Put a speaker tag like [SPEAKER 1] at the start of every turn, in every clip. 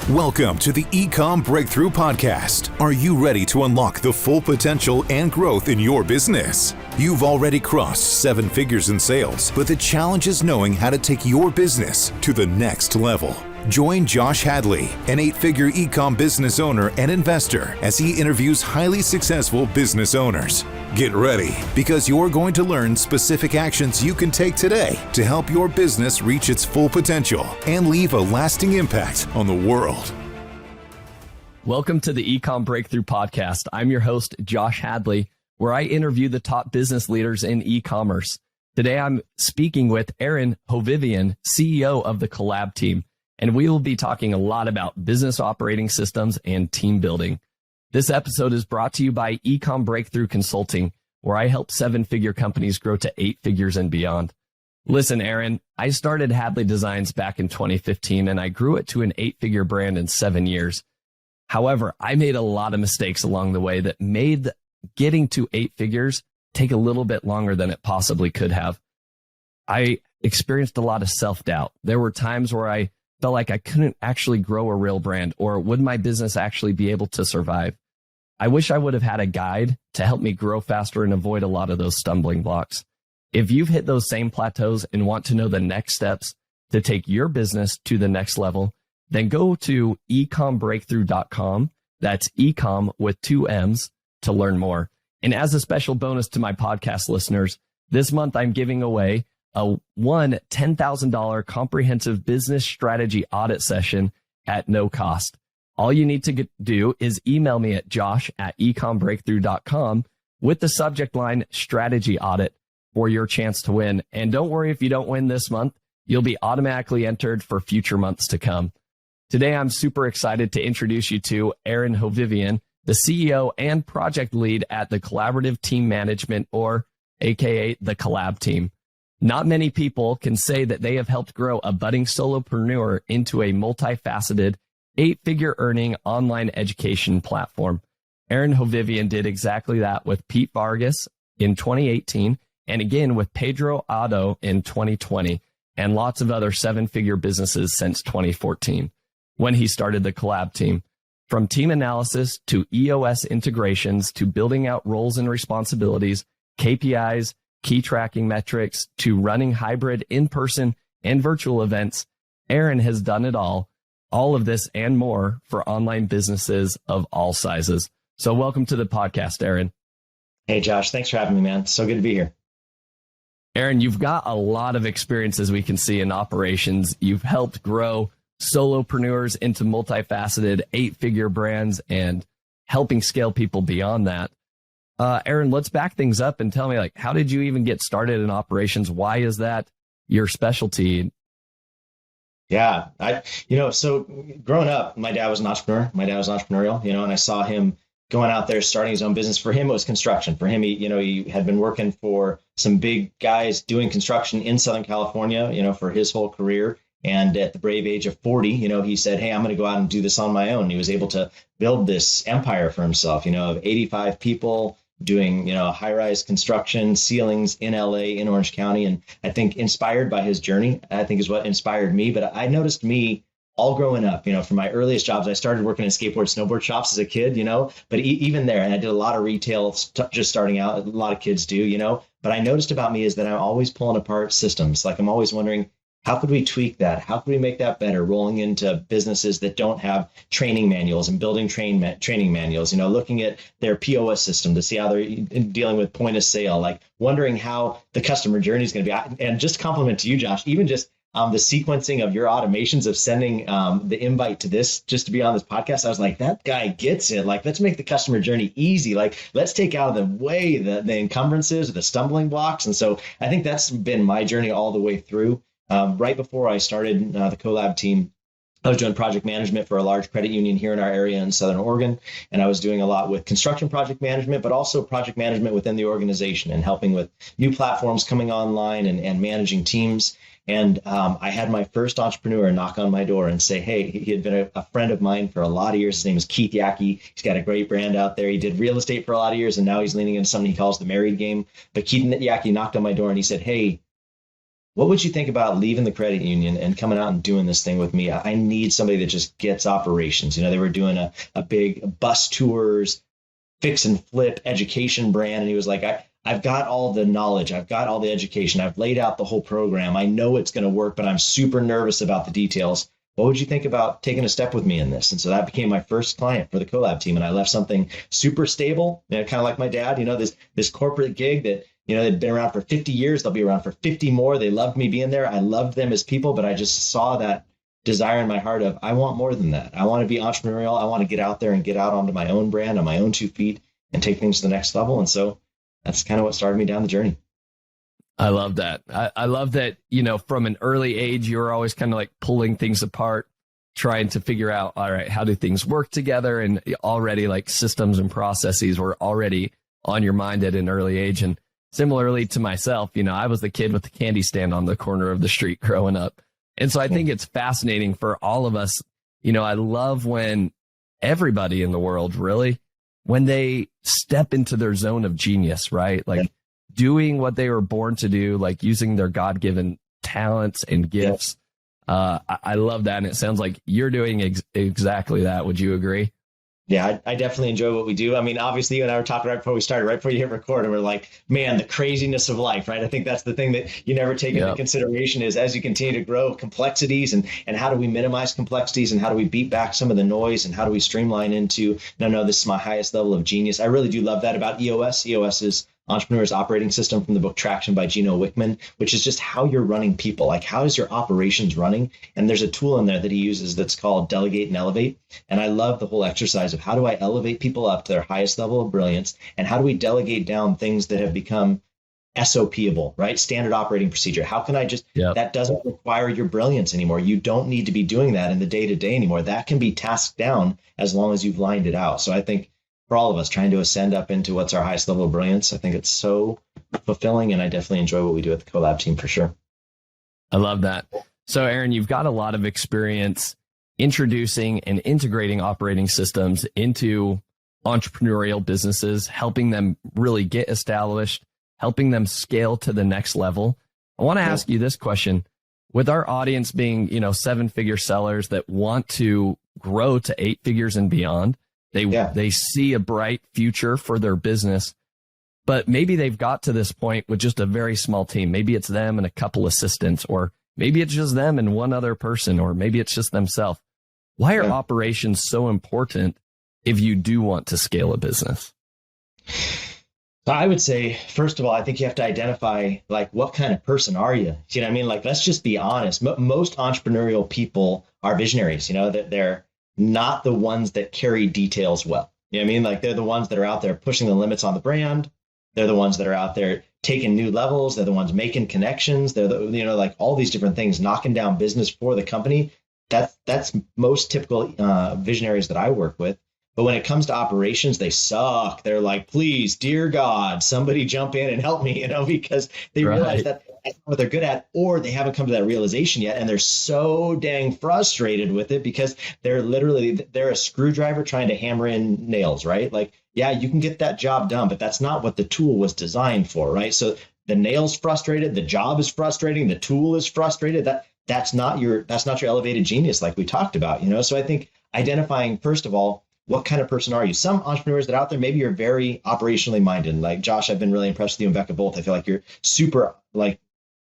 [SPEAKER 1] Welcome to the Ecom Breakthrough Podcast. Are you ready to unlock the full potential and growth in your business? You've already crossed 7 figures in sales, but the challenge is knowing how to take your business to the next level. Join Josh Hadley, an 8-figure ecom business owner and investor, as he interviews highly successful business owners. Get ready, because you're going to learn specific actions you can take today to help your business reach its full potential and leave a lasting impact on the world.
[SPEAKER 2] Welcome to the Ecom Breakthrough Podcast. I'm your host, Josh Hadley, where I interview the top business leaders in e-commerce. Today, I'm speaking with Aaron Hovivian, CEO of the Collab Team, and we will be talking a lot about business operating systems and team building. This episode is brought to you by Ecom Breakthrough Consulting, where I help 7-figure companies grow to 8 figures and beyond. Listen, Aaron, I started Hadley Designs back in 2015, and I grew it to an 8-figure brand in 7 years. However, I made a lot of mistakes along the way that made getting to 8 figures take a little bit longer than it possibly could have. I experienced a lot of self-doubt. There were times where I felt like I couldn't actually grow a real brand, or would my business actually be able to survive? I wish I would have had a guide to help me grow faster and avoid a lot of those stumbling blocks. If you've hit those same plateaus and want to know the next steps to take your business to the next level, then go to ecommbreakthrough.com. That's ecom with 2 M's to learn more. And as a special bonus to my podcast listeners, this month I'm giving away a $10,000 comprehensive business strategy audit session at no cost. All you need to do is email me at josh@ecommbreakthrough.com with the subject line strategy audit for your chance to win. And don't worry if you don't win this month, you'll be automatically entered for future months to come. Today, I'm super excited to introduce you to Aaron Hovivian, the CEO and project lead at the Collaborative Team Management, or AKA the Collab Team. Not many people can say that they have helped grow a budding solopreneur into a multifaceted 8-figure earning online education platform. Aaron Hovivian did exactly that with Pete Vargas in 2018, and again with Pedro Otto in 2020, and lots of other 7-figure businesses since 2014, when he started the Collab Team. From team analysis to EOS integrations to building out roles and responsibilities, KPIs, key tracking metrics, to running hybrid in-person and virtual events, Aaron has done it all of this and more for online businesses of all sizes. So welcome to the podcast, Aaron.
[SPEAKER 3] Hey, Josh, thanks for having me, man. So good to be here.
[SPEAKER 2] Aaron, you've got a lot of experience, as we can see, in operations. You've helped grow solopreneurs into multifaceted 8-figure brands and helping scale people beyond that. Aaron, let's back things up and tell me, how did you even get started in operations? Why is that your specialty?
[SPEAKER 3] Yeah, so growing up, my dad was an entrepreneur. My dad was entrepreneurial, and I saw him going out there, starting his own business. For him, it was construction. For him, he had been working for some big guys doing construction in Southern California, for his whole career. And at the brave age of 40, he said, hey, I'm going to go out and do this on my own. And he was able to build this empire for himself, of 85 people doing, high-rise construction, ceilings in LA, in Orange County. And I think inspired by his journey, I think is what inspired me. But I noticed me all growing up, from my earliest jobs, I started working in skateboard, snowboard shops as a kid, but even there, and I did a lot of retail just starting out. A lot of kids do, but I noticed about me is that I'm always pulling apart systems. I'm always wondering, how could we tweak that? How could we make that better? Rolling into businesses that don't have training manuals and building training manuals, looking at their POS system to see how they're dealing with point of sale, wondering how the customer journey is going to be. And just compliment to you, Josh, even just the sequencing of your automations of sending the invite to this, just to be on this podcast, I was like, that guy gets it. Let's make the customer journey easy. Let's take out of the way the encumbrances or the stumbling blocks. And so I think that's been my journey all the way through. Right before I started the Collab Team, I was doing project management for a large credit union here in our area in Southern Oregon. And I was doing a lot with construction project management, but also project management within the organization and helping with new platforms coming online and managing teams. And I had my first entrepreneur knock on my door and say, hey, he had been a friend of mine for a lot of years. His name is Keith Yackey. He's got a great brand out there. He did real estate for a lot of years, and now he's leaning into something he calls the married game. But Keith Yackey knocked on my door and he said, hey, what would you think about leaving the credit union and coming out and doing this thing with me? I need somebody that just gets operations. They were doing a big bus tours, fix and flip education brand. And he was like, I've got all the knowledge. I've got all the education. I've laid out the whole program. I know it's going to work, but I'm super nervous about the details. What would you think about taking a step with me in this? And so that became my first client for the Collab team. And I left something super stable, kind of like my dad, this corporate gig that, they'd been around for 50 years. They'll be around for 50 more. They loved me being there. I loved them as people, but I just saw that desire in my heart of, I want more than that. I want to be entrepreneurial. I want to get out there and get out onto my own brand on my own 2 feet and take things to the next level. And so that's kind of what started me down the journey.
[SPEAKER 2] I love that. I love that, from an early age, you were always kind of like pulling things apart, trying to figure out, all right, how do things work together? And already like systems and processes were already on your mind at an early age. And similarly to myself, I was the kid with the candy stand on the corner of the street growing up. And so I think it's fascinating for all of us. I love when everybody in the world really, when they step into their zone of genius, right? Like doing what they were born to do, like using their God-given talents and gifts. I love that. And it sounds like you're doing exactly that. Would you agree?
[SPEAKER 3] Yeah, I definitely enjoy what we do. I mean, obviously, you and I were talking right before we started, right before you hit record, and we're like, man, the craziness of life, right? I think that's the thing that you never take into consideration is as you continue to grow, complexities and how do we minimize complexities and how do we beat back some of the noise and how do we streamline into, no, this is my highest level of genius. I really do love that about EOS. EOS is Entrepreneur's Operating System from the book Traction by Gino Wickman, which is just how you're running people. Like, how is your operations running? And there's a tool in there that he uses that's called Delegate and Elevate. And I love the whole exercise of how do I elevate people up to their highest level of brilliance? And how do we delegate down things that have become SOP-able, right? Standard operating procedure. How can I just, that doesn't require your brilliance anymore. You don't need to be doing that in the day-to-day anymore. That can be tasked down as long as you've lined it out. So I think for all of us trying to ascend up into what's our highest level of brilliance, I think it's so fulfilling, and I definitely enjoy what we do at the Collab team for sure.
[SPEAKER 2] I love that. So Aaron, you've got a lot of experience introducing and integrating operating systems into entrepreneurial businesses, helping them really get established, helping them scale to the next level. I want to ask you this question. With our audience being, 7-figure sellers that want to grow to 8 figures and beyond, they see a bright future for their business, but maybe they've got to this point with just a very small team. Maybe it's them and a couple assistants, or maybe it's just them and one other person, or maybe it's just themselves. Why are operations so important if you do want to scale a business?
[SPEAKER 3] I would say, first of all, I think you have to identify, like, what kind of person are you? You know what I mean? Like, let's just be honest. Most entrepreneurial people are visionaries, that they're not the ones that carry details well. You know what I mean? Like, they're the ones that are out there pushing the limits on the brand. They're the ones that are out there taking new levels. They're the ones making connections. They're the, like all these different things, knocking down business for the company. That's most typical visionaries that I work with. But when it comes to operations, they suck. They're like, please, dear God, somebody jump in and help me, because they realize that that's what they're good at, or they haven't come to that realization yet. And they're so dang frustrated with it because they're a screwdriver trying to hammer in nails, right? Like, yeah, you can get that job done, but that's not what the tool was designed for, right? So the nail's frustrated, the job is frustrating, the tool is frustrated. That's not your elevated genius like we talked about, So I think identifying, first of all, what kind of person are you? Some entrepreneurs that are out there, maybe you're very operationally minded. Like Josh, I've been really impressed with you and Becca both. I feel like you're super like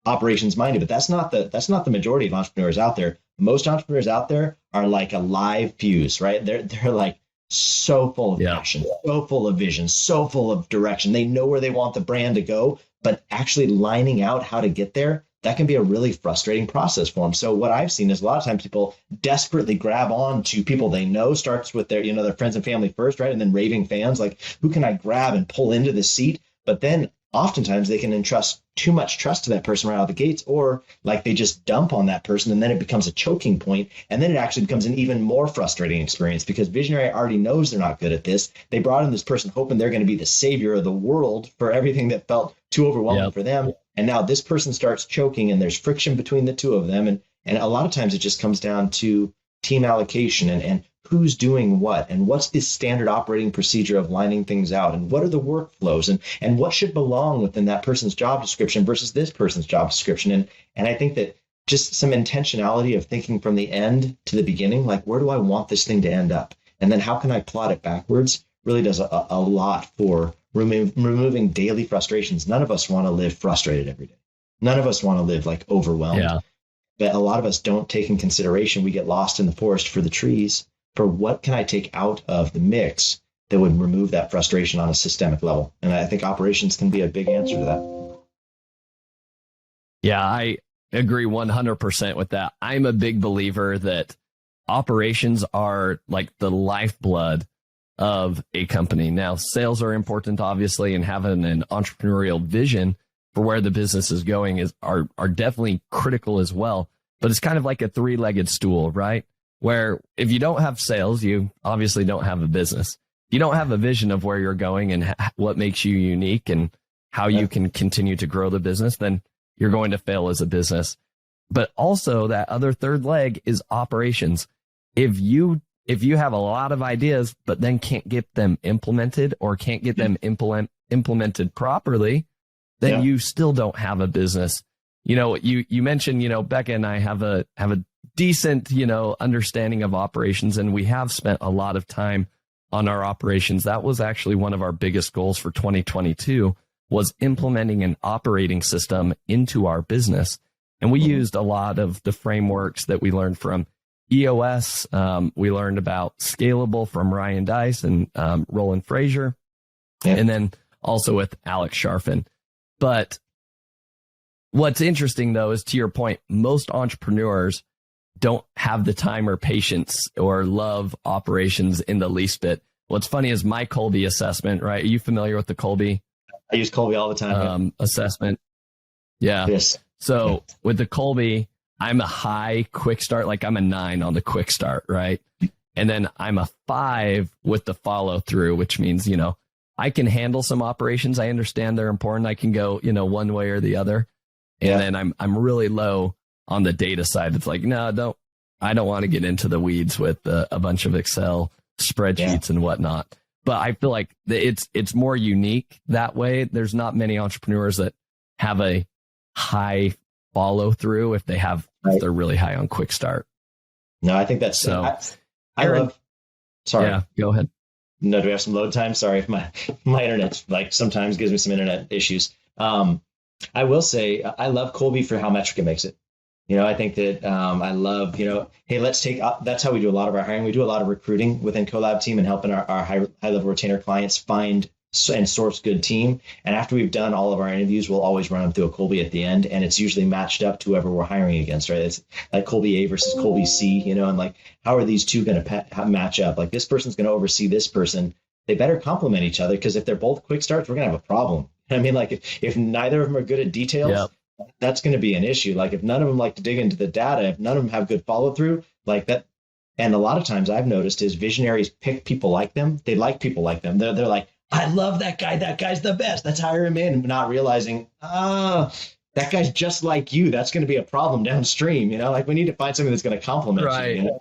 [SPEAKER 3] operations minded, but that's not the majority of entrepreneurs out there. Most entrepreneurs out there are like a live fuse, right? They're like so full of passion, so full of vision, so full of direction. They know where they want the brand to go, but actually lining out how to get there, that can be a really frustrating process for them. So what I've seen is a lot of times people desperately grab on to people they know, starts with their, their friends and family first, right? And then raving fans, like, who can I grab and pull into the seat? But then oftentimes they can entrust too much trust to that person right out of the gates, or like they just dump on that person and then it becomes a choking point. And then it actually becomes an even more frustrating experience because visionary already knows they're not good at this. They brought in this person hoping they're going to be the savior of the world for everything that felt too overwhelming for them. And now this person starts choking and there's friction between the two of them. And a lot of times it just comes down to team allocation and who's doing what, and what's the standard operating procedure of lining things out, and what are the workflows, and what should belong within that person's job description versus this person's job description. And I think that just some intentionality of thinking from the end to the beginning, like, where do I want this thing to end up? And then how can I plot it backwards, really does a lot for removing daily frustrations. None of us want to live frustrated every day. None of us want to live like overwhelmed. Yeah. But a lot of us don't take in consideration. We get lost in the forest for the trees, for what can I take out of the mix that would remove that frustration on a systemic level. And I think operations can be a big answer to that.
[SPEAKER 2] Yeah, I agree 100% with that. I'm a big believer that operations are like the lifeblood of a company. Now, sales are important, obviously, and having an entrepreneurial vision for where the business is going are definitely critical as well. But it's kind of like a three-legged stool, right? Where if you don't have sales, you obviously don't have a business. You don't have a vision of where you're going and what makes you unique and how you can continue to grow the business, then you're going to fail as a business. But also that other third leg is operations. If you have a lot of ideas, but then can't get them implemented or can't get them implemented properly, then you still don't have a business. You know, you mentioned, Becca and I have a decent, understanding of operations, and we have spent a lot of time on our operations. That was actually one of our biggest goals for 2022, was implementing an operating system into our business. And we used a lot of the frameworks that we learned from EOS. We learned about Scalable from Ryan Dice and Roland Frazier, and then also with Alex Sharfin. But what's interesting, though, is to your point, most entrepreneurs don't have the time or patience or love operations in the least bit. What's funny is my Kolbe assessment, right? Are you familiar with the Kolbe?
[SPEAKER 3] I use Kolbe all the time.
[SPEAKER 2] Assessment. Yeah.
[SPEAKER 3] Yes.
[SPEAKER 2] So with the Kolbe, I'm a high quick start, like I'm a 9 on the quick start, right? And then I'm a 5 with the follow through, which means, I can handle some operations. I understand they're important. I can go, one way or the other. And then I'm really low on the data side. It's like, no, I don't want to get into the weeds with a bunch of Excel spreadsheets and whatnot. But I feel like it's more unique that way. There's not many entrepreneurs that have a high follow through if they're really high on quick start.
[SPEAKER 3] No, I think that's so. Sorry.
[SPEAKER 2] Yeah, go ahead.
[SPEAKER 3] No, do we have some load time? Sorry if my internet sometimes gives me some internet issues. I will say I love Kolbe for how metric it makes it. I think that I love, hey, let's take, that's how we do a lot of our hiring. We do a lot of recruiting within Collab Team and helping our high level retainer clients find and source good team. And after we've done all of our interviews, we'll always run them through a Kolbe at the end. And it's usually matched up to whoever we're hiring against, right? It's like Kolbe A versus Kolbe C, and like, how are these two going to match up? Like, this person's going to oversee this person. They better complement each other, because if they're both quick starts, we're going to have a problem. I mean, like, if neither of them are good at details, that's going to be an issue. Like, if none of them like to dig into the data, if none of them have good follow through, like that. And a lot of times I've noticed is visionaries pick people like them. They like people like them. They're like, I love that guy. That guy's the best. Let's hire him in. Not realizing, that guy's just like you. That's going to be a problem downstream. Like, we need to find something that's going to complement you.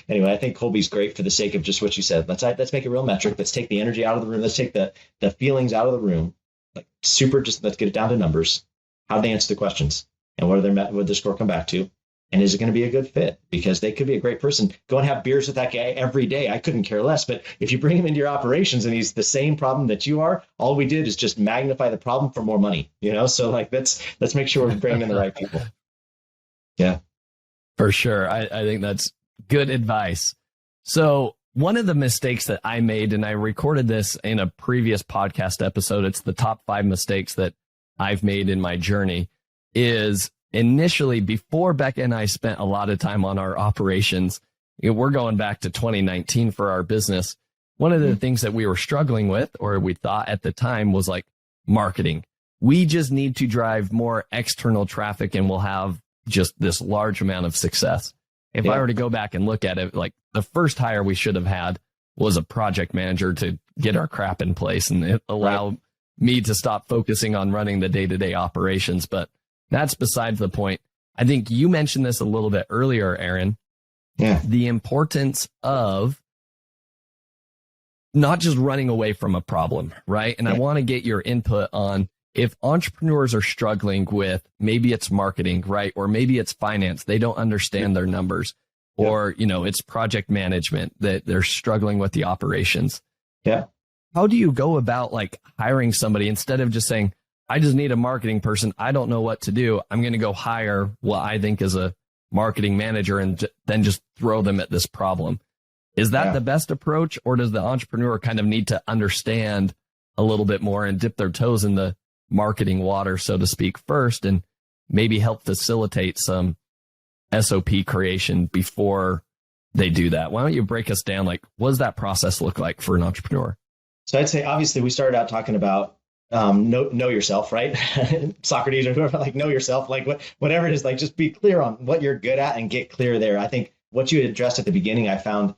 [SPEAKER 3] Anyway, I think Kolbe's great for the sake of just what you said. Let's make a real metric. Let's take the energy out of the room. Let's take the feelings out of the room. Like, just let's get it down to numbers. How do they answer the questions? And what their score come back to? And is it going to be a good fit? Because they could be a great person. Go and have beers with that guy every day. I couldn't care less. But if you bring him into your operations and he's the same problem that you are, all we did is just magnify the problem for more money. So like, let's make sure we're bringing in the right people. Yeah,
[SPEAKER 2] for sure. I think that's good advice. So one of the mistakes that I made, and I recorded this in a previous podcast episode, it's the top 5 mistakes that I've made in my journey, is initially, before Becca and I spent a lot of time on our operations, we're going back to 2019 for our business. One of the things that we were struggling with, or we thought at the time, was like marketing. We just need to drive more external traffic and we'll have just this large amount of success. If I were to go back and look at it, like, the first hire we should have had was a project manager to get our crap in place and allow me to stop focusing on running the day-to-day operations. But that's besides the point. I think you mentioned this a little bit earlier, Aaron.
[SPEAKER 3] Yeah.
[SPEAKER 2] The importance of not just running away from a problem, right? And I want to get your input on if entrepreneurs are struggling with, maybe it's marketing, right? Or maybe it's finance. They don't understand their numbers, or, it's project management that they're struggling with the operations.
[SPEAKER 3] Yeah.
[SPEAKER 2] How do you go about like hiring somebody instead of just saying, I just need a marketing person. I don't know what to do. I'm going to go hire what I think is a marketing manager and then just throw them at this problem. Is that the best approach, or does the entrepreneur kind of need to understand a little bit more and dip their toes in the marketing water, so to speak, first, and maybe help facilitate some SOP creation before they do that? Why don't you break us down? Like, what does that process look like for an entrepreneur?
[SPEAKER 3] So I'd say, obviously, we started out talking about know yourself, right? Socrates or whoever, like, know yourself, like whatever it is, like, just be clear on what you're good at and get clear there. I think what you addressed at the beginning, I found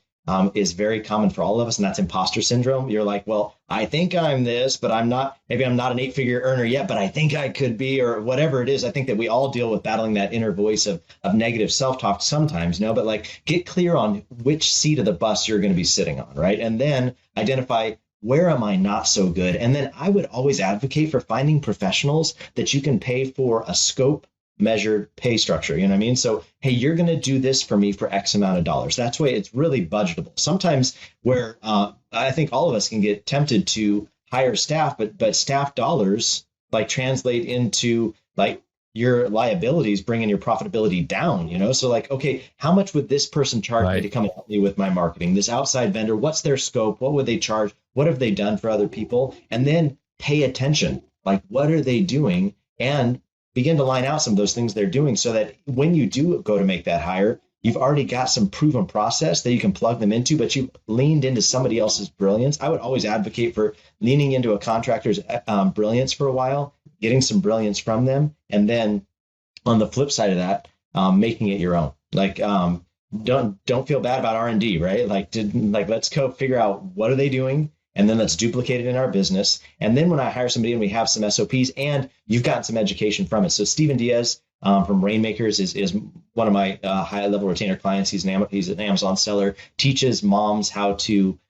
[SPEAKER 3] is very common for all of us, and that's imposter syndrome. You're like, well, I think I'm this, but I'm not. Maybe I'm not an 8-figure earner yet, but I think I could be, or whatever it is. I think that we all deal with battling that inner voice of negative self-talk sometimes, but like, get clear on which seat of the bus you're going to be sitting on, right? And then identify, where am I not so good? And then I would always advocate for finding professionals that you can pay for a scope measured pay structure. You know what I mean? So, hey, you're going to do this for me for X amount of dollars. That's why it's really budgetable. Sometimes where I think all of us can get tempted to hire staff, but staff dollars like translate into like your liabilities, bringing your profitability down, So like, okay, how much would this person charge me to come and help me with my marketing? This outside vendor, what's their scope? What would they charge? What have they done for other people? And then pay attention. Like, what are they doing? And begin to line out some of those things they're doing, so that when you do go to make that hire, you've already got some proven process that you can plug them into, but you've leaned into somebody else's brilliance. I would always advocate for leaning into a contractor's brilliance for a while, getting some brilliance from them, and then on the flip side of that, making it your own. Like, don't feel bad about R&D, right? Like, let's go figure out what are they doing, and then let's duplicate it in our business. And then when I hire somebody and we have some SOPs and you've gotten some education from it. So Steven Diaz from Rainmakers is one of my high level retainer clients. He's an Amazon seller, teaches moms how to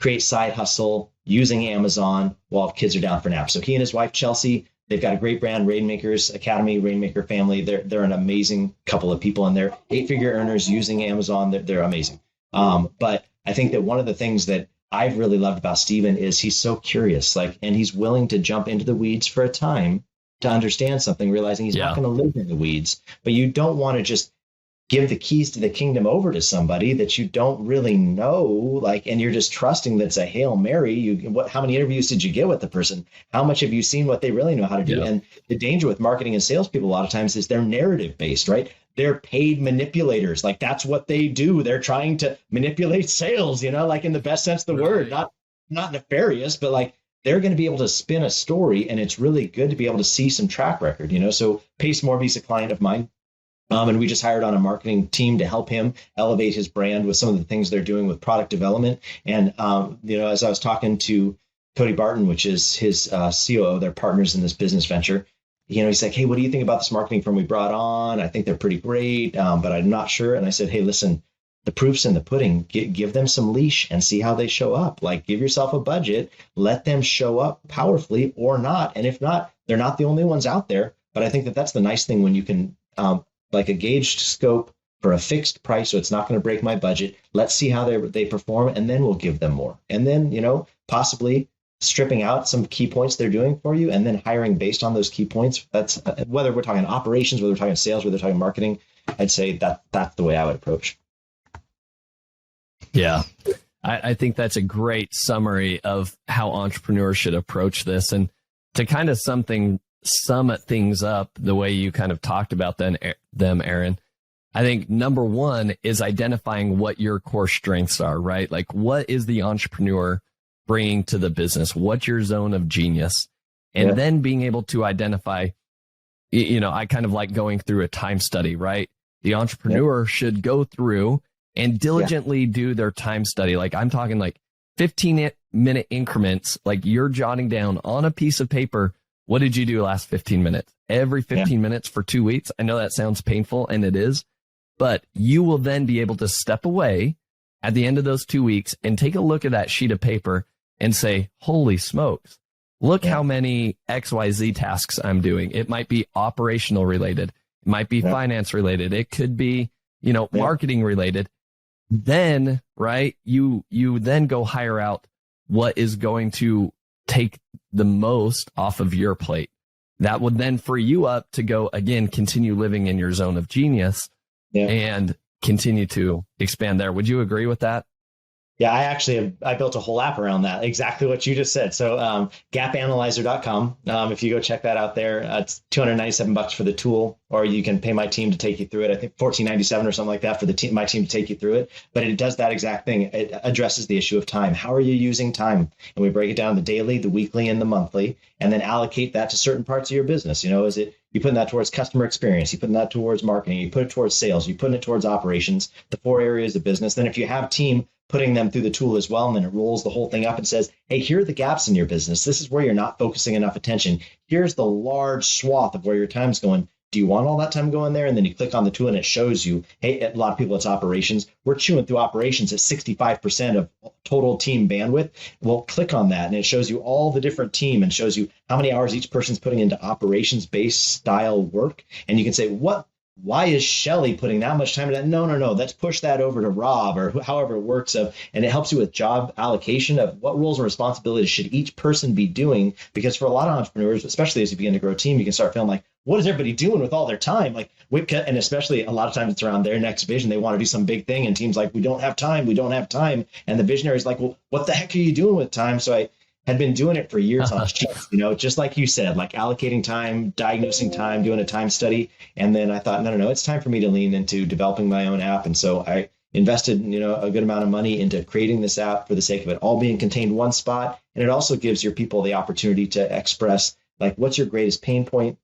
[SPEAKER 3] create side hustle using Amazon while kids are down for naps. So he and his wife, Chelsea, they've got a great brand, Rainmakers Academy, Rainmaker family. They're an amazing couple of people, and they're 8-figure earners using Amazon. They're amazing. But I think that one of the things that I've really loved about Steven is he's so curious, and he's willing to jump into the weeds for a time to understand something, realizing he's not going to live in the weeds. But you don't want to just give the keys to the kingdom over to somebody that you don't really know, and you're just trusting that it's a Hail Mary. How many interviews did you get with the person? How much have you seen what they really know how to do? Yeah. And the danger with marketing and salespeople a lot of times is they're narrative based, right? They're paid manipulators. That's what they do. They're trying to manipulate sales, in the best sense of the word, not nefarious, but they're going to be able to spin a story, and it's really good to be able to see some track record, So Pace Morby's a client of mine. And we just hired on a marketing team to help him elevate his brand with some of the things they're doing with product development. And, as I was talking to Cody Barton, which is his COO, they're partners in this business venture, he's like, hey, what do you think about this marketing firm we brought on? I think they're pretty great, but I'm not sure. And I said, hey, listen, the proof's in the pudding. Give them some leash and see how they show up. Give yourself a budget, let them show up powerfully or not. And if not, they're not the only ones out there. But I think that that's the nice thing when you can, a gauged scope for a fixed price, so it's not going to break my budget. Let's see how they perform, and then we'll give them more. And then, possibly stripping out some key points they're doing for you, and then hiring based on those key points. That's whether we're talking operations, whether we're talking sales, whether we're talking marketing. I'd say that's the way I would approach.
[SPEAKER 2] Yeah, I think that's a great summary of how entrepreneurs should approach this. And to kind of sum things up the way you kind of talked about them, Aaron, I think number one is identifying what your core strengths are, right? What is the entrepreneur bringing to the business? What's your zone of genius? And then being able to identify, I kind of like going through a time study, right? The entrepreneur should go through and diligently do their time study. I'm talking 15-minute increments, you're jotting down on a piece of paper, what did you do last 15 minutes? Every 15 minutes for 2 weeks. I know that sounds painful, and it is, but you will then be able to step away at the end of those 2 weeks and take a look at that sheet of paper and say, holy smokes, look how many XYZ tasks I'm doing. It might be operational related. It might be finance related. It could be, marketing related. Then, right, you then go hire out what is going to take the most off of your plate. That would then free you up to go, again, continue living in your zone of genius and continue to expand there. Would you agree with that?
[SPEAKER 3] Yeah, I built a whole app around that. Exactly what you just said. So gapanalyzer.com. If you go check that out there, it's $297 for the tool, or you can pay my team to take you through it. I think $14.97 or something like that for my team to take you through it. But it does that exact thing. It addresses the issue of time. How are you using time? And we break it down the daily, the weekly, and the monthly, and then allocate that to certain parts of your business. Is it you putting that towards customer experience? You putting that towards marketing? You put it towards sales? You putting it towards operations? The 4 areas of business. Then if you have team, putting them through the tool as well. And then it rolls the whole thing up and says, hey, here are the gaps in your business. This is where you're not focusing enough attention. Here's the large swath of where your time's going. Do you want all that time going there? And then you click on the tool and it shows you, hey, a lot of people, it's operations. We're chewing through operations at 65% of total team bandwidth. Well, click on that and it shows you all the different team and shows you how many hours each person's putting into operations-based style work. And you can say, why is Shelly putting that much time into that? No. Let's push that over to Rob or however it works. And it helps you with job allocation of what roles and responsibilities should each person be doing. Because for a lot of entrepreneurs, especially as you begin to grow a team, you can start feeling like, what is everybody doing with all their time? And especially a lot of times it's around their next vision. They want to do some big thing and teams like, we don't have time. And the visionary is like, well, what the heck are you doing with time? So I had been doing it for years on shifts, just like you said, like allocating time, diagnosing time, doing a time study. And then I thought, no, it's time for me to lean into developing my own app. And so I invested, a good amount of money into creating this app for the sake of it all being contained in one spot. And it also gives your people the opportunity to express, like, what's your greatest pain point?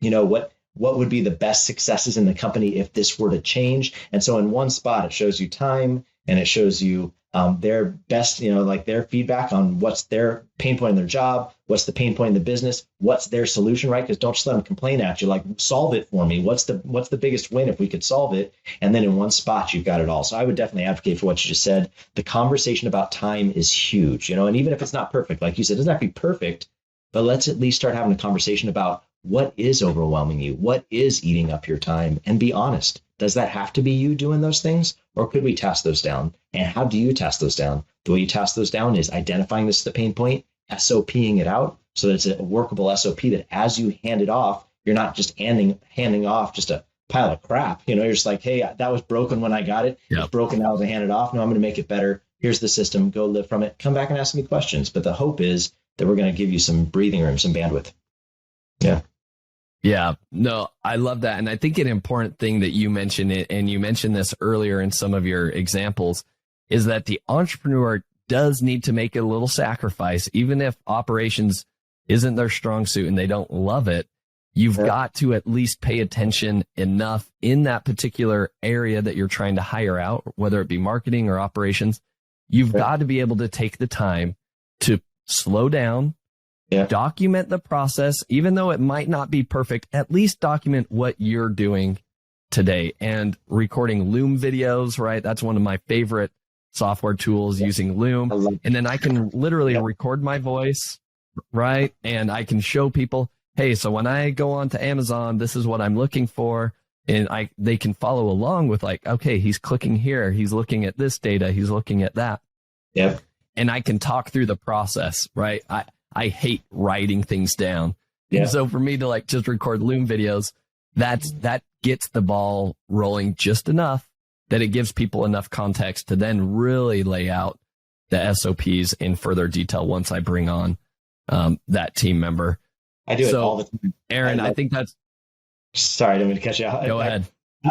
[SPEAKER 3] What would be the best successes in the company if this were to change? And so in one spot, it shows you time and it shows you their best, like their feedback on what's their pain point in their job, what's the pain point in the business, what's their solution, right? Because don't just let them complain at you, like, solve it for me. What's the biggest win if we could solve it? And then in one spot, you've got it all. So I would definitely advocate for what you just said. The conversation about time is huge, and even if it's not perfect, like you said, it doesn't have to be perfect, but let's at least start having a conversation about what is overwhelming you, what is eating up your time, and be honest. Does that have to be you doing those things, or could we task those down? And how do you task those down? The way you task those down is identifying this as the pain point, SOPing it out so that it's a workable SOP that as you hand it off, you're not just handing off just a pile of crap. You're just like, hey, that was broken when I got it. Yep. It's broken now as I hand it off. No, I'm going to make it better. Here's the system. Go live from it. Come back and ask me questions. But the hope is that we're going to give you some breathing room, some bandwidth. Yeah.
[SPEAKER 2] Yeah, no, I love that. And I think an important thing that you mentioned, and you mentioned this earlier in some of your examples, is that the entrepreneur does need to make a little sacrifice. Even if operations isn't their strong suit and they don't love it, you've got to at least pay attention enough in that particular area that you're trying to hire out, whether it be marketing or operations. You've got to be able to take the time to slow down, document the process, even though it might not be perfect, at least document what you're doing today. And recording Loom videos, right? That's one of my favorite software tools, using Loom. And then I can literally record my voice, right? And I can show people, hey, so when I go on to Amazon, this is what I'm looking for. And they can follow along with, like, okay, he's clicking here, he's looking at this data, he's looking at that.
[SPEAKER 3] Yep.
[SPEAKER 2] And I can talk through the process, right? I hate writing things down.
[SPEAKER 3] Yeah.
[SPEAKER 2] And so for me to just record Loom videos, that gets the ball rolling just enough that it gives people enough context to then really lay out the SOPs in further detail once I bring on that team member.
[SPEAKER 3] I do it all the time.
[SPEAKER 2] Aaron, I think that's...
[SPEAKER 3] Sorry, I didn't mean to cut you off.
[SPEAKER 2] Go ahead.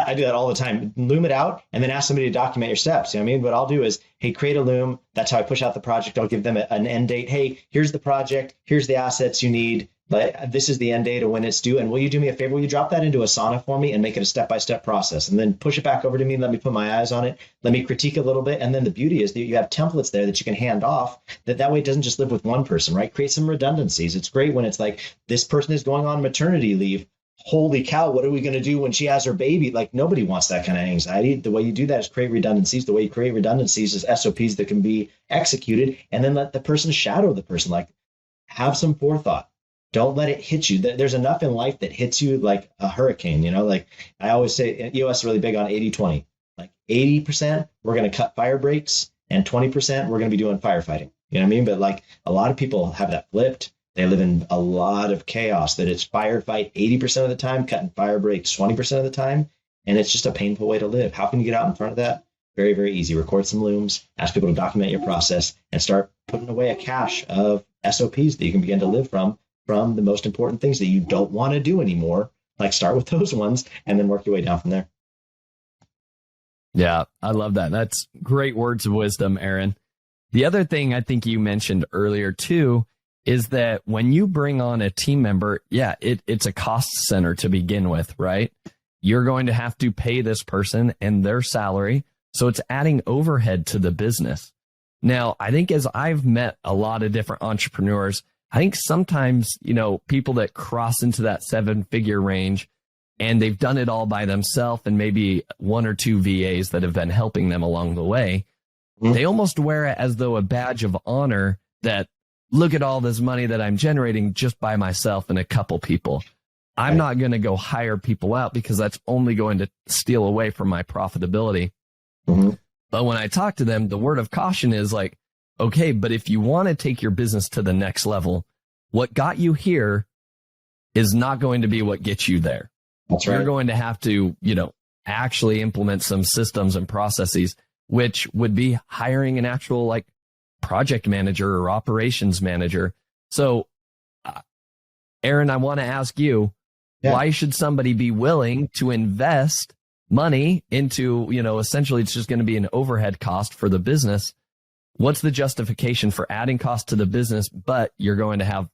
[SPEAKER 3] I do that all the time. Loom it out and then ask somebody to document your steps. You know what I mean? What I'll do is, hey, create a Loom. That's how I push out the project. I'll give them an end date. Hey, here's the project. Here's the assets you need. This is the end date of when it's due. And will you do me a favor? Will you drop that into Asana for me and make it a step-by-step process? And then push it back over to me. Let me put my eyes on it. Let me critique a little bit. And then the beauty is that you have templates there that you can hand off. That way it doesn't just live with one person, right? Create some redundancies. It's great when it's like, this person is going on maternity leave. holy cow, what are we going to do when she has her baby? Like, nobody wants that kind of anxiety. The way you do that is create redundancies. The way you create redundancies is SOPs that can be executed, and then let the person shadow the person. Like, have some forethought. Don't let it hit you. There's enough in life that hits you like a hurricane. Like I always say, EOS is really big on 80-20. Like 80%, we're going to cut fire breaks, and 20%, we're going to be doing firefighting. You know what I mean? But like, a lot of people have that flipped. They live in a lot of chaos, that it's firefight 80% of the time, cutting fire breaks 20% of the time. And it's just a painful way to live. How can you get out in front of that? Very, very easy. Record some looms, ask people to document your process, and start putting away a cache of SOPs that you can begin to live from the most important things that you don't want to do anymore. Like, start with those ones and then work your way down from there.
[SPEAKER 2] Yeah, I love that. That's great words of wisdom, Aaron. The other thing I think you mentioned earlier too is that when you bring on a team member, it's a cost center to begin with, right? You're going to have to pay this person and their salary. So it's adding overhead to the business. Now, I think as I've met a lot of different entrepreneurs, I think sometimes, people that cross into that 7-figure range and they've done it all by themselves and maybe 1 or 2 VAs that have been helping them along the way, they almost wear it as though a badge of honor that, look at all this money that I'm generating just by myself and a couple people. I'm not going to go hire people out because that's only going to steal away from my profitability. But when I talk to them, the word of caution is like, okay, but if you want to take your business to the next level, what got you here is not going to be what gets you there.
[SPEAKER 3] That's right.
[SPEAKER 2] You're going to have to, actually implement some systems and processes, which would be hiring an actual project manager or operations manager. So, Aaron, I want to ask you, why should somebody be willing to invest money into, essentially it's just going to be an overhead cost for the business? What's the justification for adding cost to the business, but you're going to have,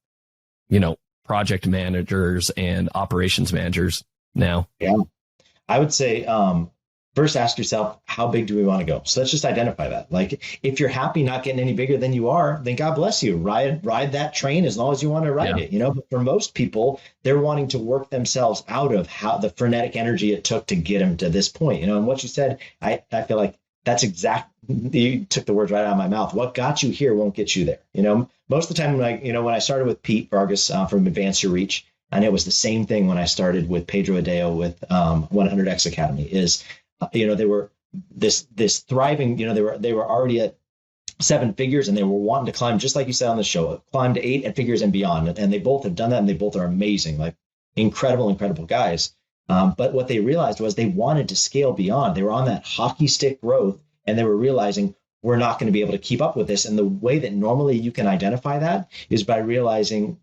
[SPEAKER 2] project managers and operations managers now? Yeah,
[SPEAKER 3] I would say, first ask yourself, how big do we want to go? So let's just identify that. Like, if you're happy not getting any bigger than you are, then God bless you. Ride that train as long as you want to ride it. But for most people, they're wanting to work themselves out of how the frenetic energy it took to get them to this point. And what you said, I feel like that's you took the words right out of my mouth. What got you here won't get you there. Most of the time, when I started with Pete Vargas from Advance Your Reach, and it was the same thing when I started with Pedro Adeo with 100X Academy, is they were this thriving, they were already at 7 figures, and they were wanting to climb, just like you said on the show, climb to 8 figures and beyond. And they both have done that, and they both are amazing, like incredible guys. But what they realized was they wanted to scale beyond. They were on that hockey stick growth, and they were realizing, we're not going to be able to keep up with this. And the way that normally you can identify that is by realizing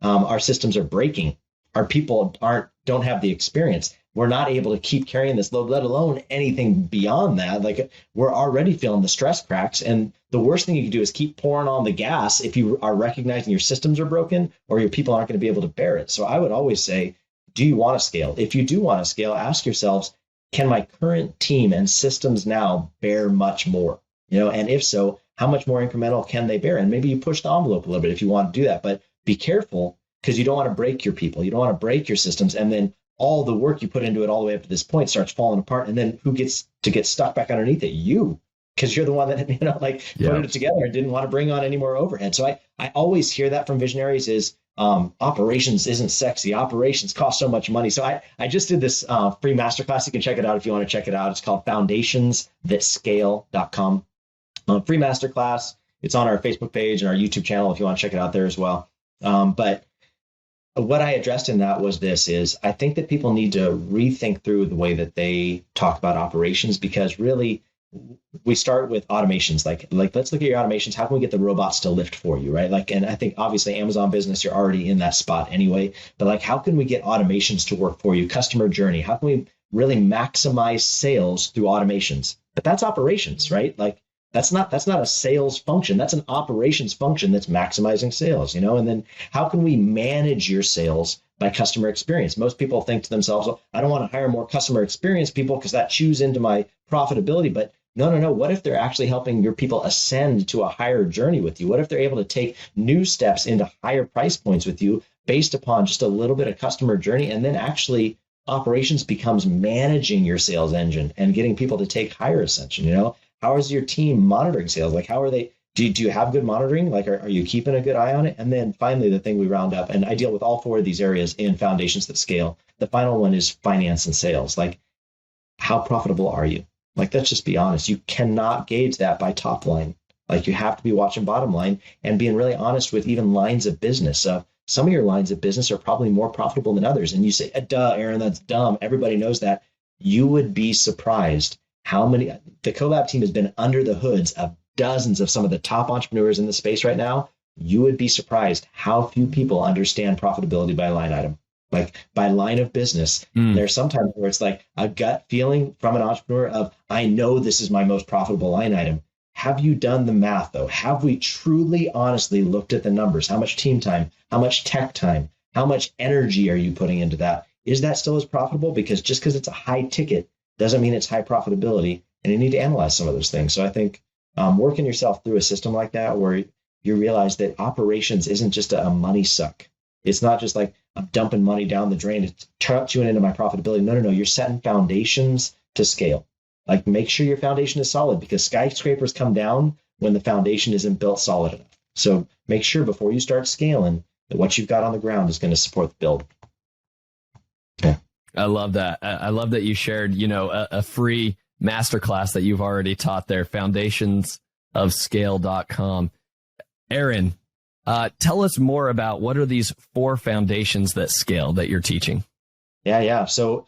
[SPEAKER 3] our systems are breaking. Our people don't have the experience. We're not able to keep carrying this load, let alone anything beyond that. Like, we're already feeling the stress cracks. And the worst thing you can do is keep pouring on the gas if you are recognizing your systems are broken or your people aren't going to be able to bear it. So I would always say, do you want to scale? If you do want to scale, ask yourselves, can my current team and systems now bear much more? And if so, how much more incremental can they bear? And maybe you push the envelope a little bit if you want to do that, but be careful, because you don't want to break your people. You don't want to break your systems. And then all the work you put into it all the way up to this point starts falling apart. And then who gets to get stuck back underneath it? You, because you're the one that, put it together and didn't want to bring on any more overhead. So I always hear that from visionaries is, operations isn't sexy. Operations cost so much money. So I just did this free masterclass. You can check it out if you want to check it out. It's called foundationsthatscale.com. Free masterclass. It's on our Facebook page and our YouTube channel if you want to check it out there as well. But what I addressed in that was I think that people need to rethink through the way that they talk about operations, because really we start with automations. Like let's look at your automations. How can we get the robots to lift for you, right? And I think obviously Amazon Business, you're already in that spot anyway, but how can we get automations to work for you? Customer journey. How can we really maximize sales through automations? But that's operations, right? That's not a sales function. That's an operations function that's maximizing sales, and then how can we manage your sales by customer experience? Most people think to themselves, well, I don't want to hire more customer experience people because that chews into my profitability. But no. What if they're actually helping your people ascend to a higher journey with you? What if they're able to take new steps into higher price points with you based upon just a little bit of customer journey. And then actually operations becomes managing your sales engine and getting people to take higher ascension. How is your team monitoring sales? Like, how are they, do you have good monitoring? Like, are you keeping a good eye on it? And then finally, the thing we round up, and I deal with all 4 of these areas in Foundations That Scale. The final one is finance and sales. Like, how profitable are you? Like, let's just be honest. You cannot gauge that by top line. Like, you have to be watching bottom line and being really honest with even lines of business. Some of your lines of business are probably more profitable than others. And you say, duh, Aaron, that's dumb. Everybody knows that. You would be surprised how many, the Collab team has been under the hoods of dozens of some of the top entrepreneurs in the space right now. You would be surprised how few people understand profitability by line item, like by line of business. There's sometimes where it's like a gut feeling from an entrepreneur of, I know this is my most profitable line item. Have you done the math though? Have we truly, honestly looked at the numbers? How much team time, how much tech time, how much energy are you putting into that? Is that still as profitable? Because just because it's a high ticket doesn't mean it's high profitability. And you need to analyze some of those things. So I think working yourself through a system like that, where you realize that operations isn't just a money suck. It's not just like I'm dumping money down the drain to tune into my profitability. No. You're setting foundations to scale. Like, make sure your foundation is solid, because skyscrapers come down when the foundation isn't built solid enough. So make sure before you start scaling that what you've got on the ground is going to support the build. Yeah.
[SPEAKER 2] I love that. I love that you shared, a free masterclass that you've already taught there, foundationsofscale.com. Aaron, tell us more about what are these 4 foundations that scale that you're teaching?
[SPEAKER 3] Yeah. So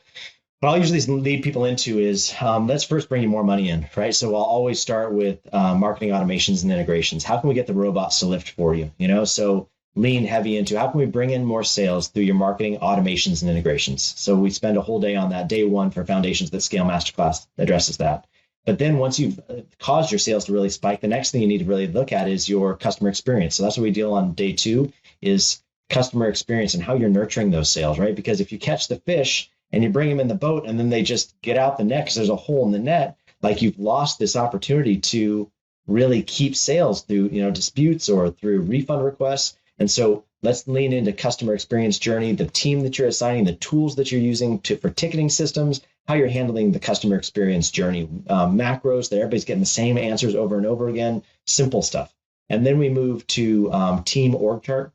[SPEAKER 3] what I'll usually lead people into is, let's first bring you more money in, right? So I'll always start with marketing automations and integrations. How can we get the robots to lift for you? So lean heavy into how can we bring in more sales through your marketing automations and integrations? So we spend a whole day on that. Day 1 for Foundations That Scale Masterclass addresses that. But then once you've caused your sales to really spike, the next thing you need to really look at is your customer experience. So that's what we deal on day 2 is customer experience and how you're nurturing those sales, right? Because if you catch the fish and you bring them in the boat and then they just get out the net because there's a hole in the net, like, you've lost this opportunity to really keep sales through, disputes or through refund requests. And so let's lean into customer experience journey, the team that you're assigning, the tools that you're using for ticketing systems, how you're handling the customer experience journey, macros that everybody's getting the same answers over and over again, simple stuff. And then we move to team org chart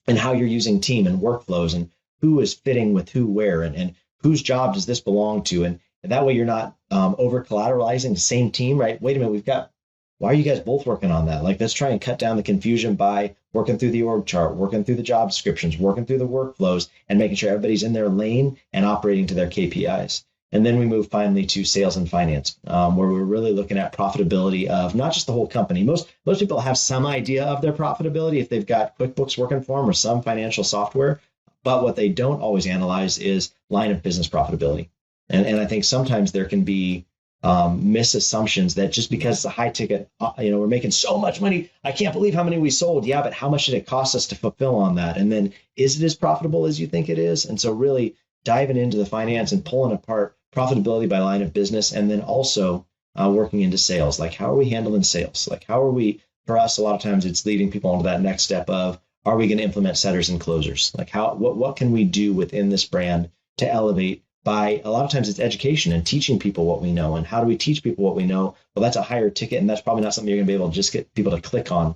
[SPEAKER 3] and how you're using team and workflows and who is fitting with who where and whose job does this belong to. And that way you're not over collateralizing the same team, right? Wait a minute, why are you guys both working on that? Like, let's try and cut down the confusion by working through the org chart, working through the job descriptions, working through the workflows, and making sure everybody's in their lane and operating to their KPIs. And then we move finally to sales and finance, where we're really looking at profitability of not just the whole company. Most people have some idea of their profitability if they've got QuickBooks working for them or some financial software. But what they don't always analyze is line of business profitability. And I think sometimes there can be misassumptions that just because it's a high ticket, we're making so much money. I can't believe how many we sold. Yeah, but how much did it cost us to fulfill on that? And then is it as profitable as you think it is? And so really diving into the finance and pulling apart profitability by line of business, and then also working into sales. Like, how are we handling sales? Like, how are we, for us, a lot of times it's leading people into that next step of, are we going to implement setters and closers? Like, what can we do within this brand to elevate? By a lot of times it's education and teaching people what we know. And how do we teach people what we know? Well, that's a higher ticket, and that's probably not something you're going to be able to just get people to click on.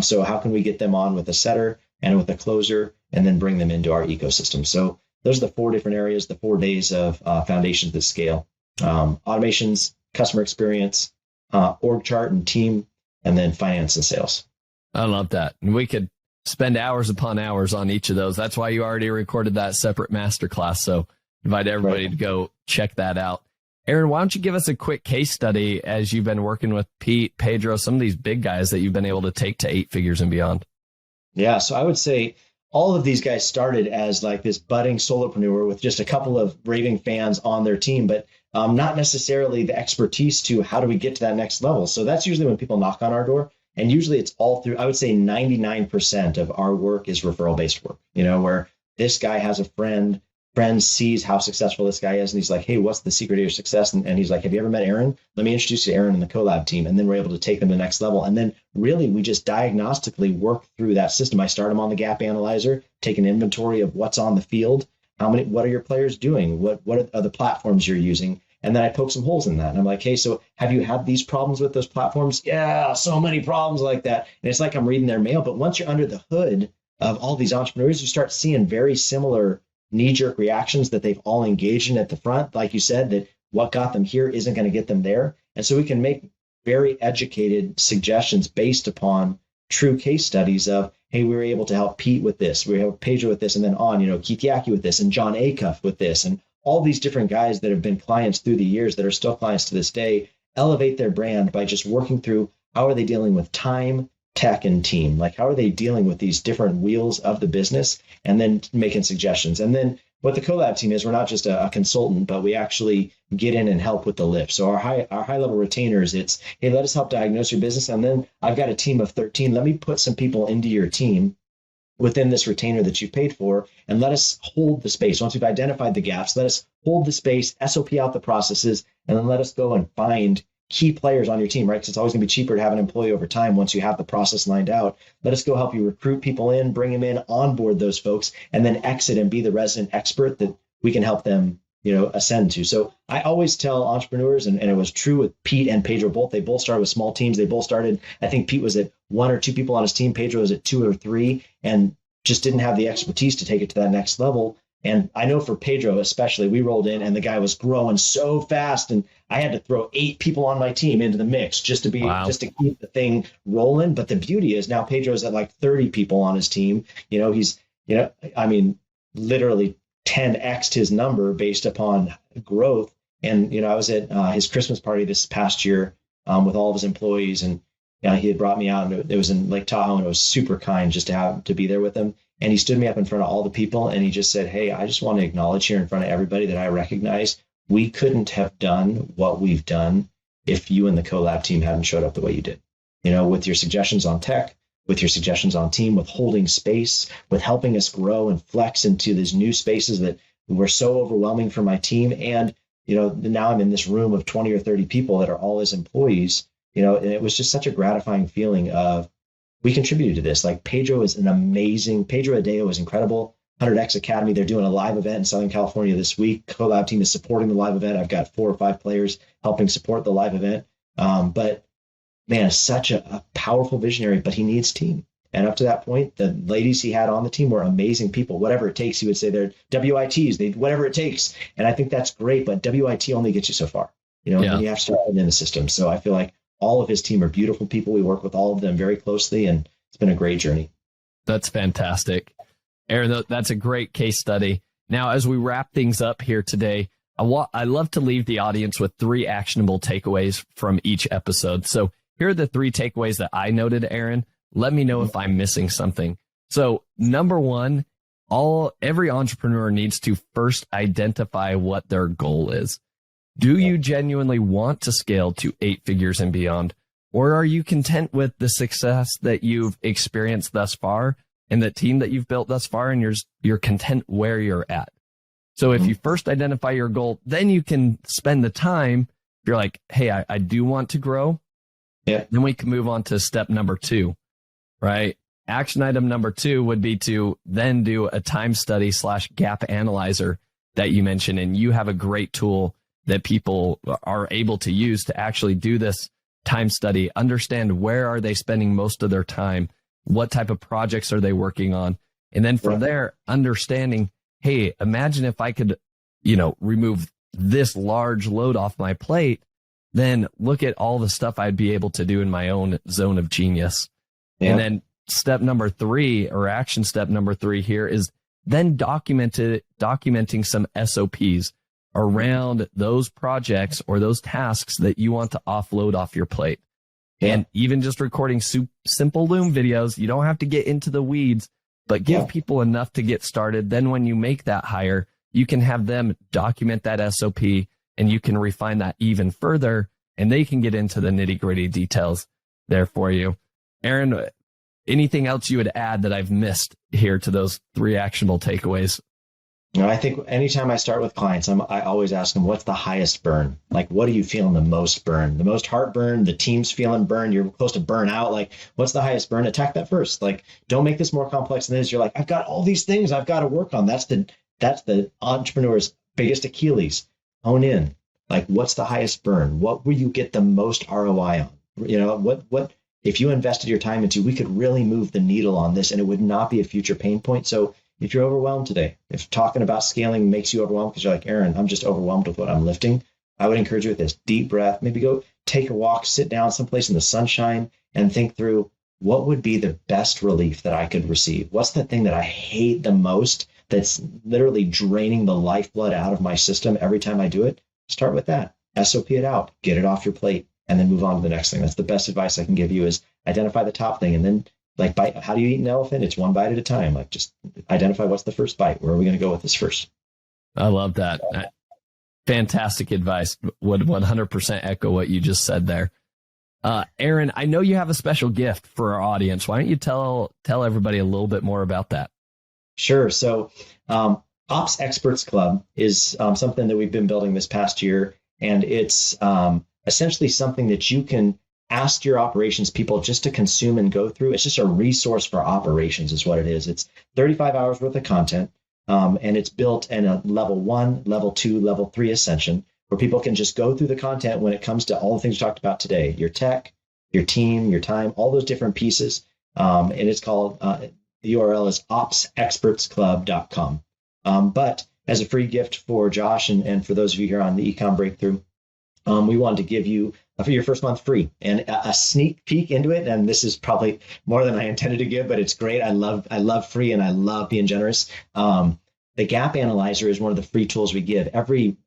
[SPEAKER 3] So how can we get them on with a setter and with a closer, and then bring them into our ecosystem? So those are the 4 different areas, the 4 days of Foundations That Scale: automations, customer experience, org chart and team, and then finance and sales.
[SPEAKER 2] I love that. And we could spend hours upon hours on each of those. That's why you already recorded that separate masterclass. So invite everybody to go check that out. Aaron, why don't you give us a quick case study as you've been working with Pete, Pedro, some of these big guys that you've been able to take to 8 figures and beyond?
[SPEAKER 3] Yeah, so I would say all of these guys started as like this budding solopreneur with just a couple of raving fans on their team, but not necessarily the expertise to how do we get to that next level. So that's usually when people knock on our door. And usually it's all through, I would say 99% of our work is referral-based work, where this guy has a friend friend sees how successful this guy is, and he's like, hey, what's the secret of your success? And he's like, have you ever met Aaron? Let me introduce you to Aaron and the Collab team. And then we're able to take them to the next level. And then really we just diagnostically work through that system. I start them on the gap analyzer, take an inventory of what's on the field. What are your players doing? What are the platforms you're using? And then I poke some holes in that. And I'm like, hey, so have you had these problems with those platforms? Yeah, so many problems like that. And it's like I'm reading their mail. But once you're under the hood of all these entrepreneurs, you start seeing very similar knee-jerk reactions that they've all engaged in at the front. Like you said, that what got them here isn't going to get them there. And so we can make very educated suggestions based upon true case studies of, hey, we were able to help Pete with this, we helped Pedro with this, and then on, Keith Yackey with this, and John Acuff with this, and all these different guys that have been clients through the years that are still clients to this day, elevate their brand by just working through how are they dealing with time, tech, and team. Like, how are they dealing with these different wheels of the business, and then making suggestions. And then what the Collab team is, we're not just a consultant, but we actually get in and help with the lift. So our high level retainers, it's, hey, let us help diagnose your business. And then I've got a team of 13. Let me put some people into your team within this retainer that you've paid for, and let us hold the space. Once we've identified the gaps, let us hold the space, SOP out the processes, and then let us go and find key players on your team, right? Because it's always going to be cheaper to have an employee over time once you have the process lined out. Let us go help you recruit people in, bring them in, onboard those folks, and then exit and be the resident expert that we can help them, ascend to. So I always tell entrepreneurs, and it was true with Pete and Pedro both, they both started with small teams. They both started, I think Pete was at 1 or 2 people on his team, Pedro was at 2 or 3, and just didn't have the expertise to take it to that next level. And I know for Pedro especially, we rolled in and the guy was growing so fast, and I had to throw 8 people on my team into the mix just to keep the thing rolling. But the beauty is now Pedro's at like 30 people on his team. He's literally 10x'd his number based upon growth. And I was at his Christmas party this past year with all of his employees, and he had brought me out, and it was in Lake Tahoe, and it was super kind just to be there with him. And he stood me up in front of all the people, and he just said, hey, I just want to acknowledge here in front of everybody that I recognize we couldn't have done what we've done if you and the Collab team hadn't showed up the way you did. With your suggestions on tech, with your suggestions on team, with holding space, with helping us grow and flex into these new spaces that were so overwhelming for my team. And, now I'm in this room of 20 or 30 people that are all his employees, and it was just such a gratifying feeling of, we contributed to this. Like Pedro Adeo is incredible. 100X Academy, they're doing a live event in Southern California this week. Collab team is supporting the live event. I've got 4 or 5 players helping support the live event. But man, such a powerful visionary, but he needs team. And up to that point, the ladies he had on the team were amazing people. Whatever it takes, he would say they're WITs, whatever it takes. And I think that's great, but WIT only gets you so far, and you have to start putting in the system. So I feel like all of his team are beautiful people. We work with all of them very closely, and it's been a great journey.
[SPEAKER 2] That's fantastic. Aaron, that's a great case study. Now, as we wrap things up here today, I love to leave the audience with 3 actionable takeaways from each episode. So here are the 3 takeaways that I noted, Aaron. Let me know if I'm missing something. So number 1, every entrepreneur needs to first identify what their goal is. Do you genuinely want to scale to 8 figures and beyond? Or are you content with the success that you've experienced thus far and the team that you've built thus far, and you're content where you're at? So if you first identify your goal, then you can spend the time. If you're like, hey, I do want to grow.
[SPEAKER 3] Yeah.
[SPEAKER 2] Then we can move on to step number 2, right? Action item number 2 would be to then do a time study / gap analyzer that you mentioned. And you have a great tool that people are able to use to actually do this time study, understand where are they spending most of their time, what type of projects are they working on, and then from there, understanding, hey, imagine if I could, remove this large load off my plate, then look at all the stuff I'd be able to do in my own zone of genius. Yeah. And then step number 3, or action step number 3 here, is then documenting some SOPs around those projects or those tasks that you want to offload off your plate. Yeah. And even just recording simple Loom videos, you don't have to get into the weeds, but give people enough to get started. Then when you make that hire, you can have them document that SOP, and you can refine that even further, and they can get into the nitty-gritty details there for you. Aaron, anything else you would add that I've missed here to those 3 actionable takeaways?
[SPEAKER 3] I think anytime I start with clients, I always ask them, what's the highest burn? Like, what are you feeling the most burn? The most heartburn, the team's feeling burn, you're close to burnout. Like, what's the highest burn? Attack that first. Like, don't make this more complex than this. You're like, I've got all these things I've got to work on. That's the entrepreneur's biggest Achilles. Hone in. Like, what's the highest burn? What will you get the most ROI on? What if you invested your time into, we could really move the needle on this and it would not be a future pain point. So if you're overwhelmed today, if talking about scaling makes you overwhelmed because you're like, Aaron, I'm just overwhelmed with what I'm lifting, I would encourage you with this deep breath, maybe go take a walk, sit down someplace in the sunshine and think through what would be the best relief that I could receive? What's the thing that I hate the most that's literally draining the lifeblood out of my system every time I do it? Start with that. SOP it out, get it off your plate, and then move on to the next thing. That's the best advice I can give you is identify the top thing and then like bite. How do you eat an elephant? It's one bite at a time. Like just identify what's the first bite. Where are we going to go with this first?
[SPEAKER 2] I love that. Fantastic advice. Would 100% echo what you just said there. Aaron, I know you have a special gift for our audience. Why don't you tell everybody a little bit more about that?
[SPEAKER 3] Sure. So Ops Experts Club is something that we've been building this past year. And it's essentially something that you can ask your operations people just to consume and go through. It's just a resource for operations is what it is. It's 35 hours worth of content. And it's built in a level 1, level 2, level 3 ascension, where people can just go through the content when it comes to all the things we talked about today, your tech, your team, your time, all those different pieces. And it's called, the URL is opsexpertsclub.com. But as a free gift for Josh and for those of you here on the Ecom Breakthrough, we wanted to give you for your first month free and a sneak peek into it. And this is probably more than I intended to give, but it's great. I love free and I love being generous. The Gap Analyzer is one of the free tools we give. Every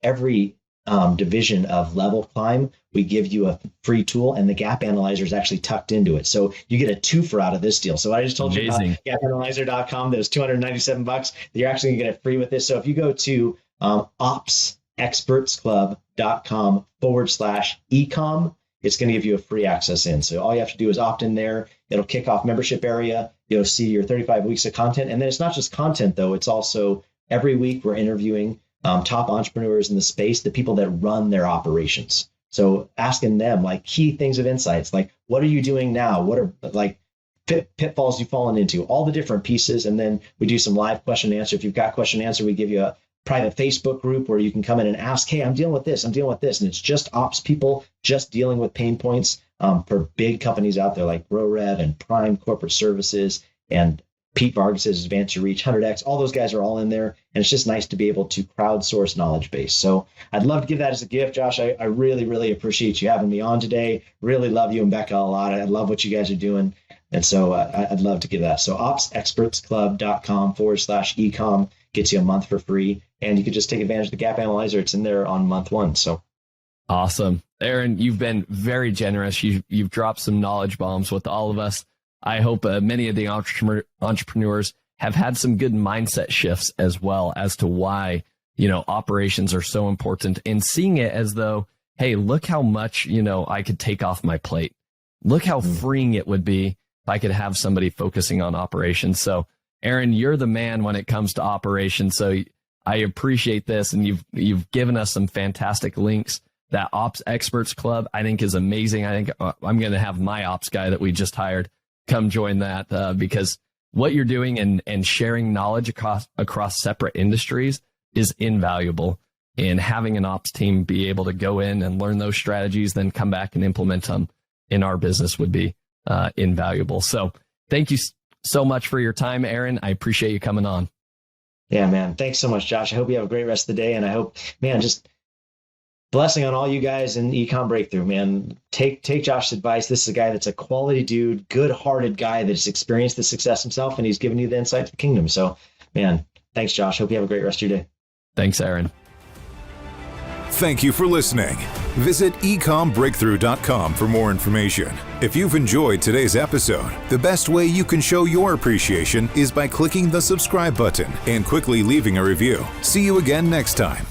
[SPEAKER 3] division of level climb, we give you a free tool, and the Gap Analyzer is actually tucked into it. So you get a twofer out of this deal. So I just told you about gapanalyzer.com. That was $297. You're actually going to get it free with this. So if you go to opsexpertsclub.com/Ecomm, it's going to give you a free access in. So all you have to do is opt in there. It'll kick off membership area. You'll see your 35 weeks of content. And then it's not just content, though. It's also every week we're interviewing top entrepreneurs in the space, the people that run their operations. So asking them like key things of insights, like what are you doing now? What are like pitfalls you've fallen into? All the different pieces. And then we do some live question and answer. If you've got question and answer, we give you a private Facebook group where you can come in and ask, hey, I'm dealing with this. And it's just ops people just dealing with pain points for big companies out there like GrowRev and Prime Corporate Services and Pete Vargas's Advance Your Reach, 100X. All those guys are all in there. And it's just nice to be able to crowdsource knowledge base. So I'd love to give that as a gift. Josh, I really, really appreciate you having me on today. Really love you and Becca a lot. I love what you guys are doing. And so I'd love to give that. So opsexpertsclub.com/Ecomm gets you a month for free. And you can just take advantage of the Gap Analyzer. It's in there on month 1. So
[SPEAKER 2] awesome. Aaron, you've been very generous. You've dropped some knowledge bombs with all of us. I hope many of the entrepreneurs have had some good mindset shifts as well as to why, operations are so important, and seeing it as though, hey, look how much, I could take off my plate. Look how freeing it would be if I could have somebody focusing on operations. So Aaron, you're the man when it comes to operations. So I appreciate this. And you've given us some fantastic links. That Ops Experts Club, I think, is amazing. I think I'm going to have my ops guy that we just hired come join that because what you're doing and sharing knowledge across separate industries is invaluable. And having an ops team be able to go in and learn those strategies, then come back and implement them in our business would be invaluable. So thank you so much for your time, Aaron. I appreciate you coming on.
[SPEAKER 3] Yeah, man. Thanks so much, Josh. I hope you have a great rest of the day. And I hope, man, just blessing on all you guys in Ecom Breakthrough, man. Take Josh's advice. This is a guy that's a quality dude, good-hearted guy that's experienced the success himself, and he's giving you the insight to the kingdom. So, man, thanks, Josh. Hope you have a great rest of your day.
[SPEAKER 2] Thanks, Aaron.
[SPEAKER 1] Thank you for listening. Visit ecombreakthrough.com for more information. If you've enjoyed today's episode, the best way you can show your appreciation is by clicking the subscribe button and quickly leaving a review. See you again next time.